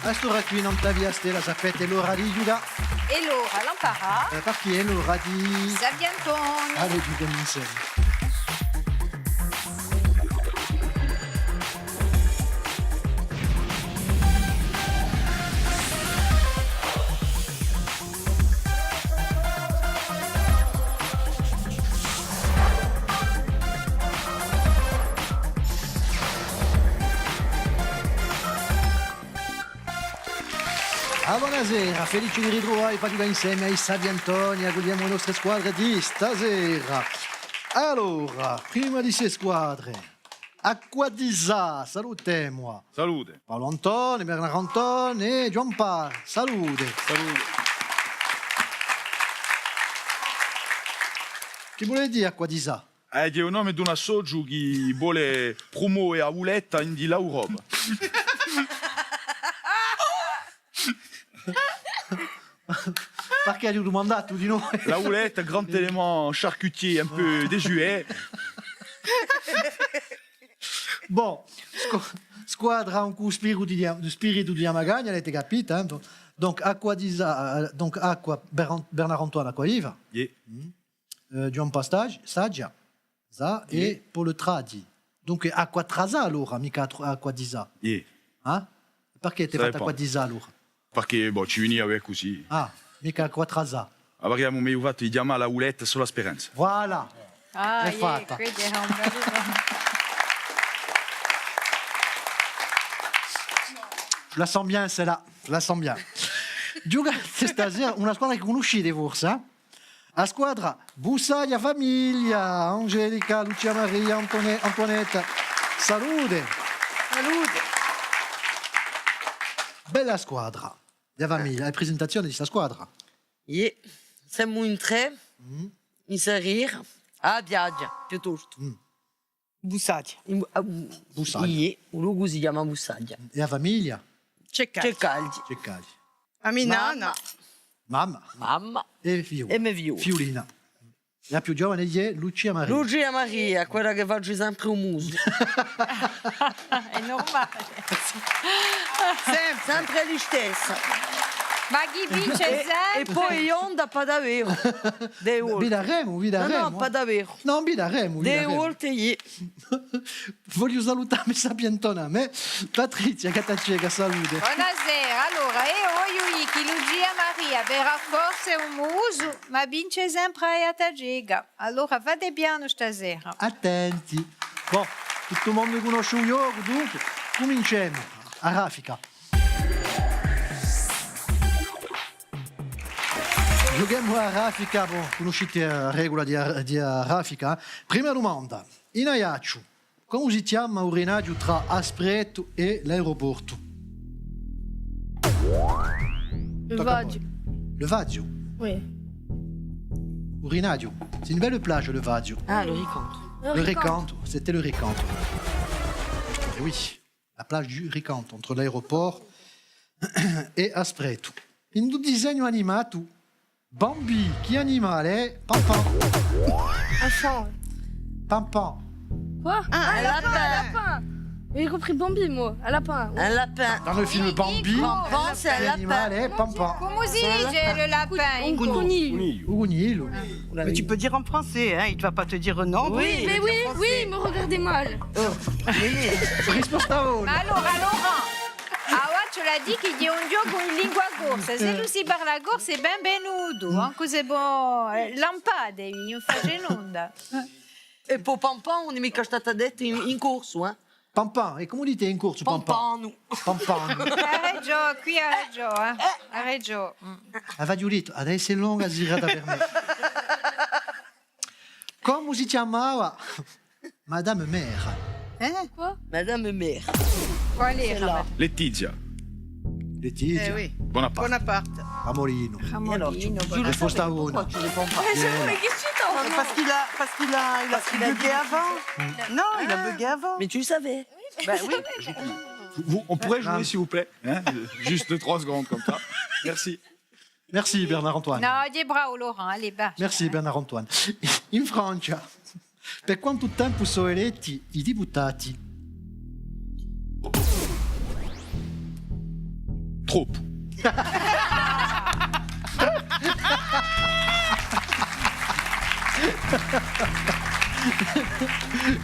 A stora qui non t'avia stella sapete l'ora di Giuda. E l'ora l'imparà. Perché è l'ora di... Saviantone. Allez, Giuda insieme. Buonasera, felici di ritrovare Fatica insieme ai Savi Antoni, auguriamo le nostre squadre di stasera. Allora, prima di 6 squadre, Acquadisa, salutiamo. Salute. Paolo Antoni, Bernardo Antoni e John Parr, salute. Salute. Che vuole dire Acquadisa? Che è il nome di una soju che vuole promuovere a Uletta in l'Europa. Perché hai domandato di noi? La Uletta, grand élément charcutier un peu désuet. Bon, squadra un coup spirito di Amagagna, avete capito? Hein? Donc, Acquadisa, donc Acqua, Bernard Antoine Acquaiva, Yeah. John Pastage, Saggia, ça, et pour le Tradi. Donc, Acquatrasa allora, mica Acquadisa. Yeah. Hein? Perché ti Ça fatto dépend. Acquadisa allora? Perché boh, ci veniva così. Ah, mica Acquatrasa. Avremmo mai usato i diamà alla Uletta sulla speranza. Voilà. Ah, È fatta. quindi era un bel... Je la sens bien, celle-là. Je la sens bien. Giocate stasera una squadra che conoscete forse, eh? La squadra Bussaglia Famiglia, Angelica, Lucia Maria, Antonetta. Salute. Salute. Bella squadra. La famiglia, la presentazione di questa squadra. Yeah. Siamo in tre, in Sarir, a Biaggia, piuttosto. Bussaglia. Bussaglia. Yeah. Un luogo si chiama Bussaglia. E la famiglia? Ceccati. C'è caldi. C'è Cali. Aminana. Mamma Mamma e Fiula. e me viu. Fiulina. La più giovane è Lucia Maria. Lucia Maria, quella che faccio sempre un muso. È normale. Sempre gli stessa. Ma chi vince E sempre? poi io da Padavero. De volte. Bidaremo, No, bidaremo. no, Padavero. No, bidaremo. De volte yeah. Voglio salutare me sapientona, me Patrizia Catacega, salute. Buonasera, allora, io che Lucia Maria, vera forse un muso, ma vince sempre a Tagega. Allora, fate piano stasera. Attenti. Bon, tutto il mondo conosce un yoga, dunque cominciamo. A raffica. Giochiamo a raffica, bon, conoscete la regola di raffica. Prima domanda, in Ajaccio, come si chiama il rinaggio tra Aspreto e l'aeroporto? Le Vadio. Le Vadio. Oui. Il rinaggio. C'est une belle plage, le Vadio. Ah, lo ricordo. Le Recanto, c'était le Recanto. Et oui, la plage du Recanto, entre l'aéroport e Aspreto. In un disegno animato, Bambi, che animale è? Pampan. Un chat. Pampan. Quoi Un lapin. Un lapin. J'ai compris Bambi, moi. Un lapin. Un lapin. Dans le film Bambi, Pampan, c'est un l'animal lapin. è Pampan. Come si dice le lapin? Un conille. Ugnilo. Mais tu peux dire en français, hein. Il ne va pas te dire non. Oui. Mais oui, me regardez mal. Rispostavo. Ma allora, Laurent, ce l'ha dit che è un gioco in lingua corsa. Se tu si parla corsa è benvenuto. Anche se lampade, non face nulla. E per Pampan non è mica stata detta in corso, eh? Pampan, e come dite in corso Pampan? Pampano. Pampan. Ha ragione, qui ha ragione. Ha ragione. Aveva detto, adesso è lunga girata per me. Come si chiamava Madame Mère? Quoi Madame mère. Qual era? Letizia. Letizia. oui. Bonaparte. Bonaparte. Amorino. Ramolino. Rispostavona. Tu réponds pas. Mais qu'est-ce que tu t'en Parce qu'il a bugué avant. Non, il a bugué avant. Mais tu le savais. Bah oui. On pourrait jouer, s'il vous plaît, hein? Juste 3 secondes comme ça. Merci. Merci Bernard Antoine. No, gli è bravo Laurent, allez, va. Merci Bernard Antoine. In Francia, per quanto tempo sono eletti i deputati? Trop.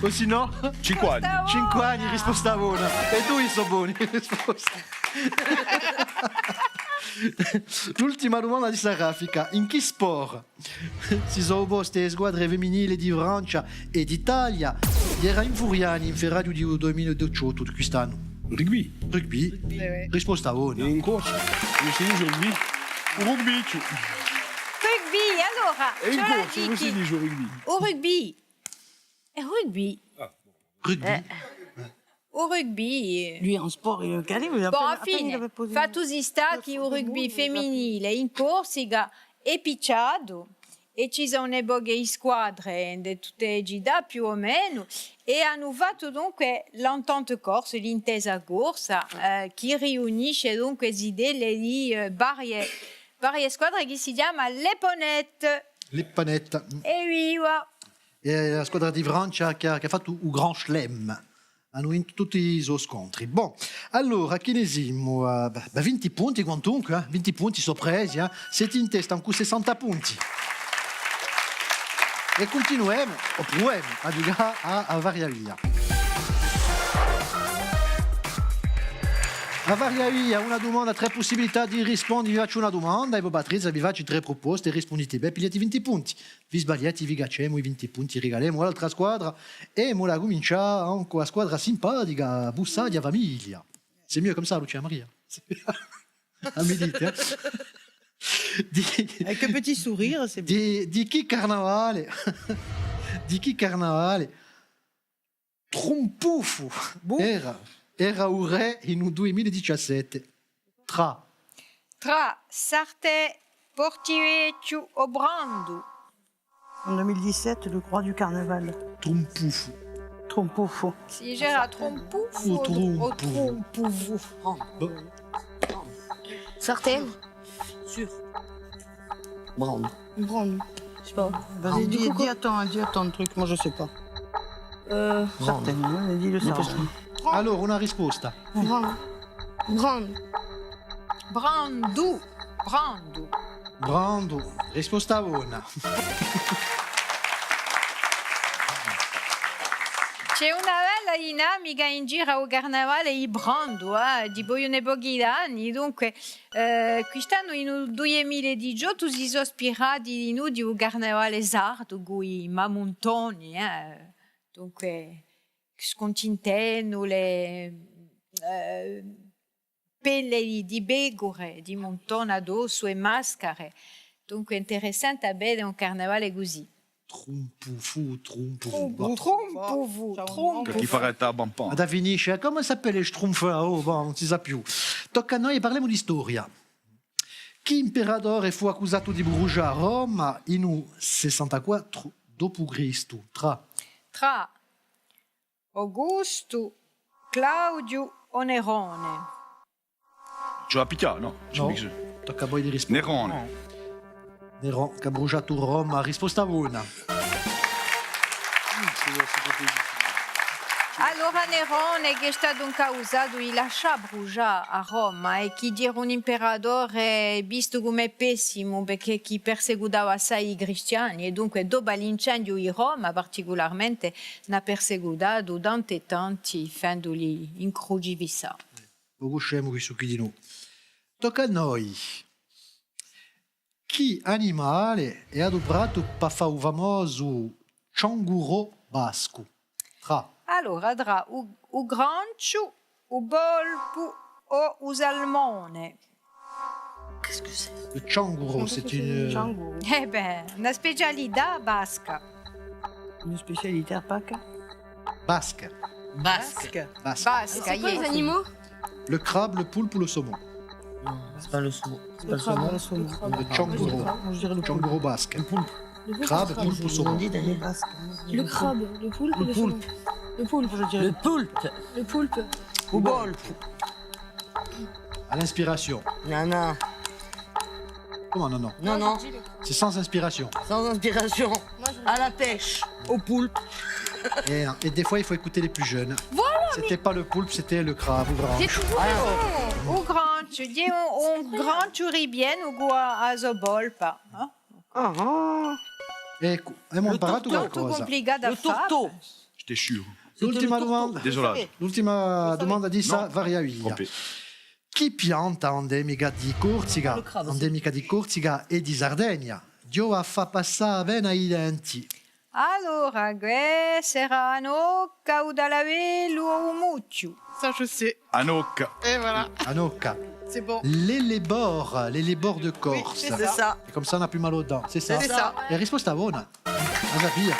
O se no, 5 anni. 5 anni, risposta buona. E tu sono buoni. Risposta. L'ultima domanda di Sarafica. In che sport si sono opposte le squadre femminili di Francia e d'Italia? Gli era infuriani in Ferrario di 2018 di quest'anno. Rugby. Rugby. Risposta buona. In corso. Come si dice rugby? Rugby. Rugby, allora, E in ce la corso, come si dici? dice rugby? Au rugby. Rugby. Rugby. Au rugby. Lui, en sport, il est calé, mais il a Bon, à alla peine il fine, avait posé... fatti stati un rugby femminile in Corsica e Picciado e ci sono le boghe squadre di tutte le città più o meno e hanno fatto dunque l'entente corse, l'intesa corsa che riunisce dunque le idee di varie squadre che si chiama Le Ponette. Le panette. E viva! E la squadra di Francia che ha fatto un Grand Chelem. Hanno vinto tutti i suoi scontri. Bon, allora, che ne siamo? 20 punti quantunque, 20 punti sorpresi, siete in testa con 60 punti. E continuiamo, o proviamo a giocare a varia via. A varia via, una domanda, 3 possibilità di rispondere. Vi faccio una domanda e voi batterete, vi faccio 3 proposte e rispondete bene, pigliate 20 punti. Vi sbagliate, vi gacciamo i 20 punti, regaliamo all'altra squadra e mo la cominciamo con la squadra simpatica, Bussadia Famiglia. C'est mieux comme ça, Lucia Maria. Ah, mi dite, Avec un petit sourire, c'est bien. di chi carnavale? Di chi carnavale? Trompufo era un re in 2017. Tra Sarte, Portivecchio o Brando. En 2017, le roi du carnaval. Trompufo. Trompofo. Si j'era Trompoufo O trompo. o Trompoufo. Sartène. Sûr. Brand. Brand. Je sais pas. Vas-y, Du coup, dis attends le truc, moi je sais pas. Certainement, dis le sartène. Allora, una risposta. Brand. Brand. Brando. Brando. Brando, risposta buona. C'è una bella dinamica in giro al carnevale di Brando, di Boione pochi anni. Dunque, quest'anno in 2018 si sono ispirati di noi di un carnevale sardo, con i mamontoni. Dunque, scontintenno le pelle di pecore, di montone addosso e maschere. Dunque, è interessante vedere un carnevale così. Trompufo. Trompo-vous. Chi farà bampan. Da finisce, come s'appelle Schtroumpf? Oh, bon, non si sa più. Tocca a noi e parliamo di storia. Chi imperatore fu accusato di bruciare a Roma in 64 d.C.? Tra Augusto, Claudio o Nerone. Ce l'ha picchiato, no? No, tocca a voi di rispondere. Nerone. Nerone, che ha bruciato Roma. Risposta buona. Allora Nerone che è stato accusato di lasciare bruciare a Roma e che era un imperatore visto come pessimo perché chi perseguitava assai i cristiani e dunque dopo l'incendio di Roma particolarmente ne ha perseguitato tanti fendoli in crocifissa. Lo conosciamo questo qui di noi. Tocca a noi. Chi animale è adoprato per fare il famoso canguro basco? Allora, tra o grancio, o bolpo o o salmone. Qu'est-ce que c'est? Le canguro, c'est une... Django. Eh ben, una specialità basca. Une spécialité à Pâques. Basque. Basque. Basque. Basca, C'est quoi les yes. animaux? Le crabe, le poulpe ou le saumon? Non, c'est pas le saumon. C'est pas Le le crabe, saumon. le saumon. Le canguro. Moi, je dirais le Canguro poulpe. basque. Le poulpe, Crabe, le poulpe ou Ils ont saumon? dit Les d'ailleurs. basques. Le crabe, le poulpe, Le le poulpe. saumon. Le poulpe. Je dirais Le poulpe. Le poulpe. Ou bolpe. À l'inspiration. Non, non. Comment non, non? Non, non. C'est sans inspiration. Sans inspiration. À la pêche. Au poulpe. Et des fois, il faut écouter les plus jeunes. Voilà, c'était pas le poulpe, c'était le crabe ou grand. J'ai trouvé. O grancio, Je dis un grand turibien uguale a Zobolpa. Ecco, abbiamo imparato Tutto qualcosa. complicato Le da fare. tourteau. J'étais sûr. L'ultima domanda. Désolé. L'ultima domanda di Variavia. Trompé. Chi pianta endemica di Corsica, endemica di Corsica e di Sardegna? Dio fa passare bene ai denti. Allora, Serrano, Caudalave, Mucciu. Ça, je sais. Anouk. Et voilà, Anocca. c'est bon. L'élébore de Corse. c'est C'est ça. E come ça on n'a plus mal aux dents, c'est ça? C'est ça. E risposta buona. Asapia.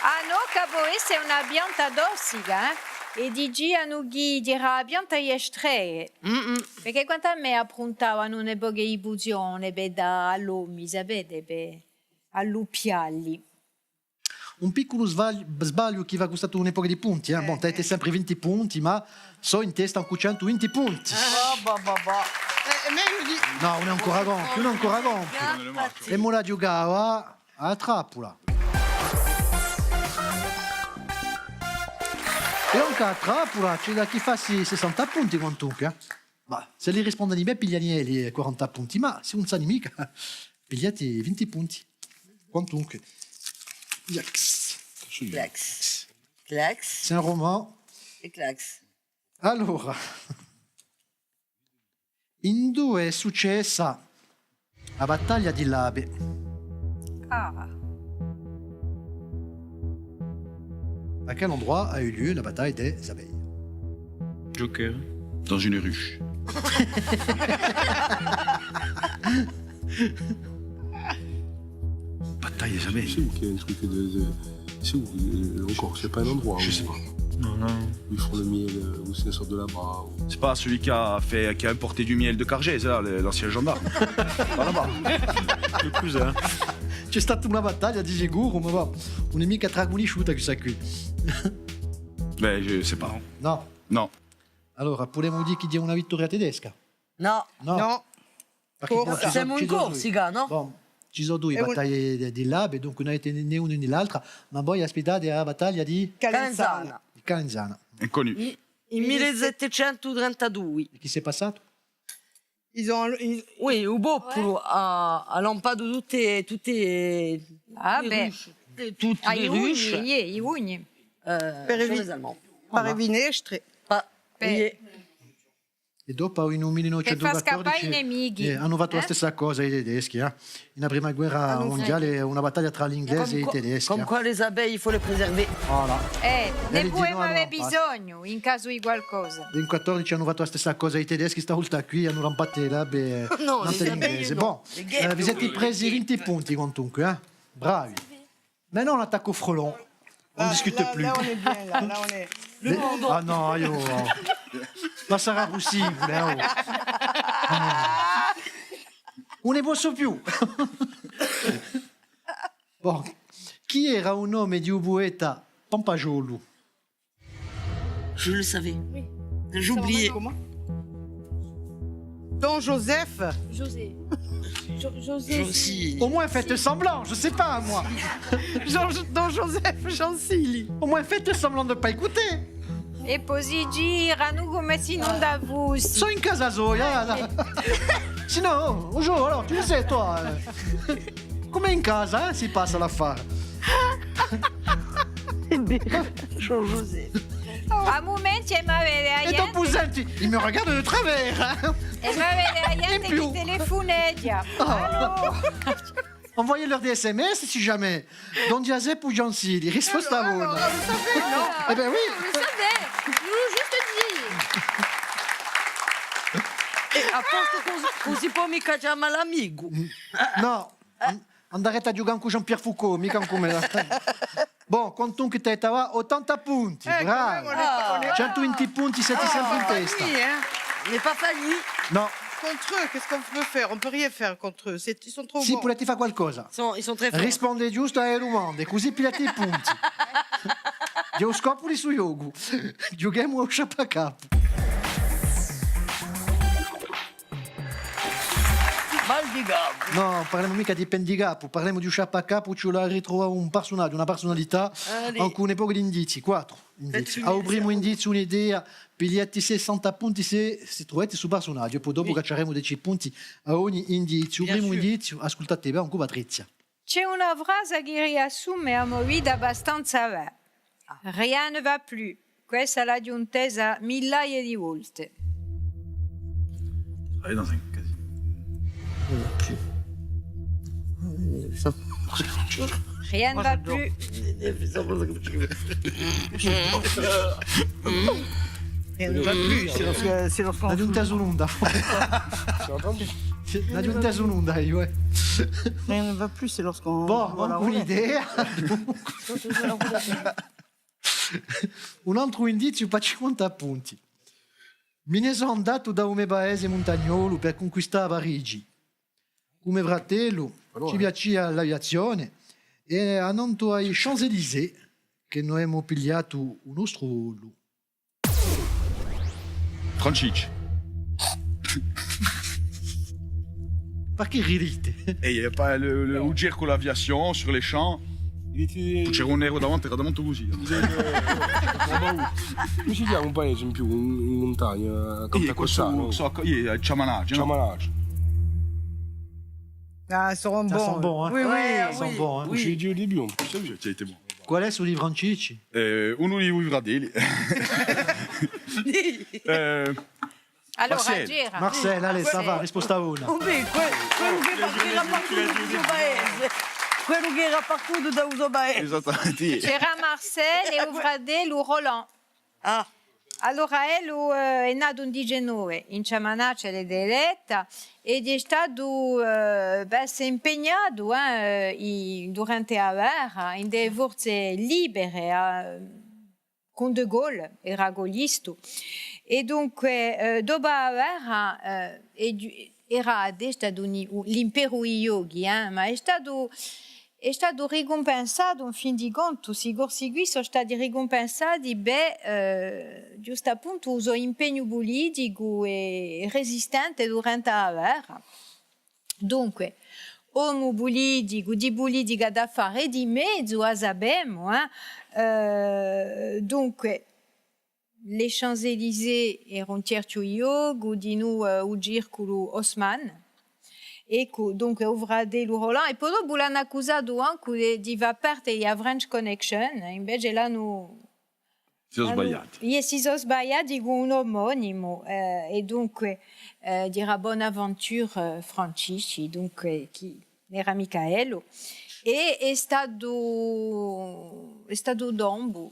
Ah no, Cavoese è una pianta tossica, e di Gianughi dirà pianta estree. Perché quando a me appuntavano un'epoca di fusione per da all'uomo, sapete, per all'uppialli. Un piccolo sbaglio che va costato un'epoca di punti. Bon, te avete sempre 20 punti, ma so in testa un 120 punti. Mais il me dit, No, uno è ancora gonfio. E mo la giocava a trappola. E anche a trappola c'è da chi fa 60 punti quantunque. Ma se li rispondono bene, pigliano gli 40 punti, ma se non sanno mica, pigliati 20 punti. Quantunque. Yax. Clax. Clax C'est un roman. et clax. Allora, in due è successa la battaglia di Labe. Ah, À quel endroit a eu lieu la bataille des abeilles? Joker. Dans une ruche. Bataille des abeilles. C'est où qu'il y a un truc de... C'est où encore? C'est pas un endroit. Je où- sais pas. Non. Où ils font le miel, où c'est une sorte de là-bas. C'est pas celui qui a importé du miel de Cargé, c'est là, l'ancien gendarme. Pas là-bas. Le cousin. C'è stata una battaglia di sicuro, ma va, un nemico a tragonisciuta questa qui. Ben, je sais pas. No. Non. Allora, possiamo dire che dia una vittoria tedesca? No. non. Perché poi ci Siamo in ci sono Corsica, no? Bon, ci sono due E un- battaglie di Labe, dunque non avete né una né l'altra, ma voi aspettate la battaglia di Calenzana. Calenzana. Inconnu. In 1732. E chi si è passato? Ils ont. Oui, au popolo ha lampato tutte ah le beh, ruches. Tutte ah, le i ruches ugni, i ugni. sur les Allemands. Par Evinestre. Pas- Beh. E dopo in un Che fa scappare i 1914 nemici. hanno fatto la Eh? stessa cosa i tedeschi. In prima guerra mondiale una battaglia tra gli inglesi e i tedeschi. Comme quoi les abeilles, il faut les préserver. Voilà. Ne Vedi, puoi no, avere no, bisogno in caso di qualcosa. In 14 hanno fatto la stessa cosa i tedeschi, stavolta qui hanno rampato le labe No, davanti le agli abeille, inglesi. no. Bon, Le gheppe, vi siete oui. presi 20 punti quantunque, bravi. Mais non, l'attaque au frelon. On ne discute plus. Là, on est bien, là. Là, on est. Ah no, io... Ma sarà possibile, oh. Non ne posso più. Bon, chi era un nome di un poeta Pampagiolo? Je le savais. J'ai oublié. Comment Don Joseph. José. José. Aussi. Au moins faites semblant, je sais pas moi. Don Joseph Gensili. Au moins faites semblant de pas écouter. E poi girano come se non da vusi. Sono in casa Zoya. Sinon, un jour, alors, tu le sais, toi. Come in casa, si passa l'affare. Jean-José. A momenti mi avere Et ton gente, cousin, il me regarde de travers. Hein. e mi avere gente più. che telefoneggia. Allora, Envoyez-leur des SMS si jamais. Don Diazep ou Jean Sili. Risposta buona. Eh ben oui. Vous savez, je vous juste dit. E a posto così poi mica chiama l'amico. No. Andarete a giocare con Jean-Pierre Foucault, mica come la... Bon, quantunque te va 80 punti. Bravo. 120 punti, siete sempre in testa. Oui, hein. Il n'est pas fallu. No. Contre eux, qu'est-ce qu'on peut faire? On peut rien faire contre eux. Ils sont trop Si bons. volete fare qualcosa, Ils sont très forts. risponde giusto alle domande, così pigliate i punti. Io scopoli su yoga. Giochiamo a sciapacapo. Mal di gabbo. No, parliamo mica di pendicapo, parliamo di sciapacapo, ci vuole ritrovare un personaggio, una personalità, Allez. alcune poche di indizi. 4. indizio. Avremo indizio, un'idea, pigliati 60 punti se trovate sul personaggio, poi dopo cacceremo 10 punti a ogni indizio. Primo indizio, ascoltate bene, con Patrizia. C'è una frase che riassume a movida abbastanza vera. Rien ne va plus. Questa l'ha giuntesa migliaia di volte. Allez dans un casino. Rien ne va plus. Rien ne va plus. C'est lorsqu'on La giunta sull'onda. La giunta sull'onda, ouais. Rien ne va plus, c'est lorsqu'on Bon, voit la roulette. un'idea. Un altro indizio per 50 punti. Me ne sono andato da un paese montagnolo per conquistare Parigi. Come fratello ci piaceva l'aviazione e andando ai Champs-Élysées che noi abbiamo pigliato un nostro volo. Francic. Perché ridete? Et il n'y a pas le Oudjir con l'aviation sur les champs. Il était. C'era un nero davanti, era davanti così. Come si chiama un paese in più in montagna? Campacostano. Ciamanage. Chamanage. Ah, ils seront Ça bons. sent bon, hein? Oui, oui, Ils sont bons, hein? J'ai dit au début en plus. Tu as été bon. Qual è su di Francici? Uno di Vivradelli. Allora, Marcel. gira. Marcel, allez, ça va, risposta una. Oh, beh, quello che partirà partout da questo paese. Quello che era partout da questo paese. Esattamente. C'era Marcel e Uvradello Roland. Ah, Allora, è nato in 19 in Ciamanace l'Edeletta ed è stato si è impegnato durante la guerra in delle forze libere con De Gaulle, era gollista. E dunque, dopo la guerra era stato l'impero Yogi, ma è stato ricompensato in fin di conto, sicuri sono stati ricompensati, giusto appunto il suo impegno politico e resistente durante la guerra. Dunque, uomo politico, di politica da fare di mezzo, la sappiamo, dunque, les Champs-Élysées erano certo io, godino il circolo Haussmann. Ecco, dunque Uvradello Roland, e poi dopo l'hanno accusato anche di far parte della French Connection, invece l'hanno... Si sono sbagliati. Si sono sbagliati con un omonimo, e dunque dirà Bonaventure Francici, dunque chi era Michaelo, e è stato Dombo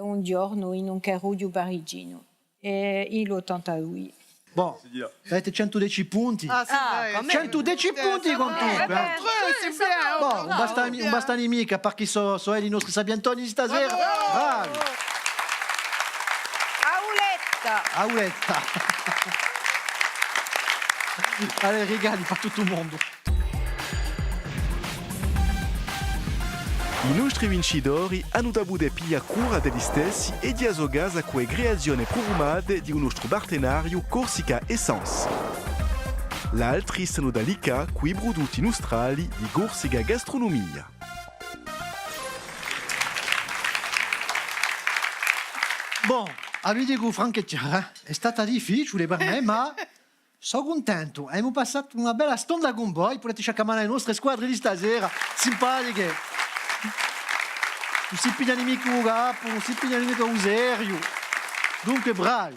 un giorno in un carruggio parigino, l'82. Bon, avete 110 punti. ah, c'est vrai. quand même. 110 punti con tutto. C'est bien. Bon, un bastani mica perché sono i nostri sabientoni stasera. Bravi. Auletta. Allez, regali per tutto il mondo. I nostri vincitori hanno avuto pia cura degli stessi e di assogasa quelle creazioni programmate di un nostro partenario Corsica Essence. L'altri sono da Lica, quei prodotti nostrali di Corsica Gastronomia. Bon, avete con Franchetta, è stata difficile per me, ma sono contento. Abbiamo passato una bella stonda con voi, potete cercare le nostre squadre di stasera, simpatiche. Non si pigliano mica un capo, non si pigliano mica un serio. Dunque, bravi.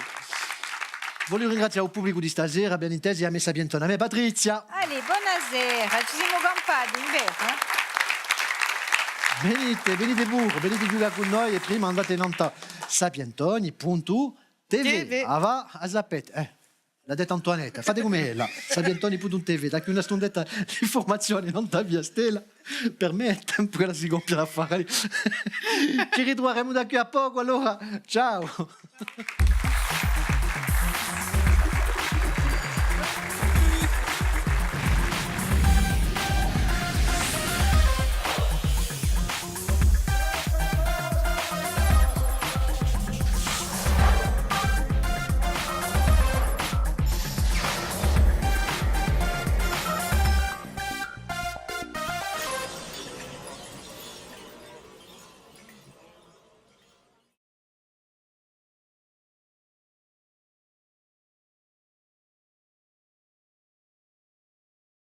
Voglio ringraziare il pubblico di stasera, ben intesi, a me Sabientone, a me Patrizia. Allez, buonasera, ci siamo campati invece. Venite pure, venite a giocare con noi e prima andate in onda sabientoni.tv. Va a zappette. L'ha detto Antoinette, fate come ella, sabientoni.tv, da qui una stondetta di informazioni, non da via Stella, per me è tempo che la si compia l'affare. Ci ritroveremo da qui a poco, allora, ciao!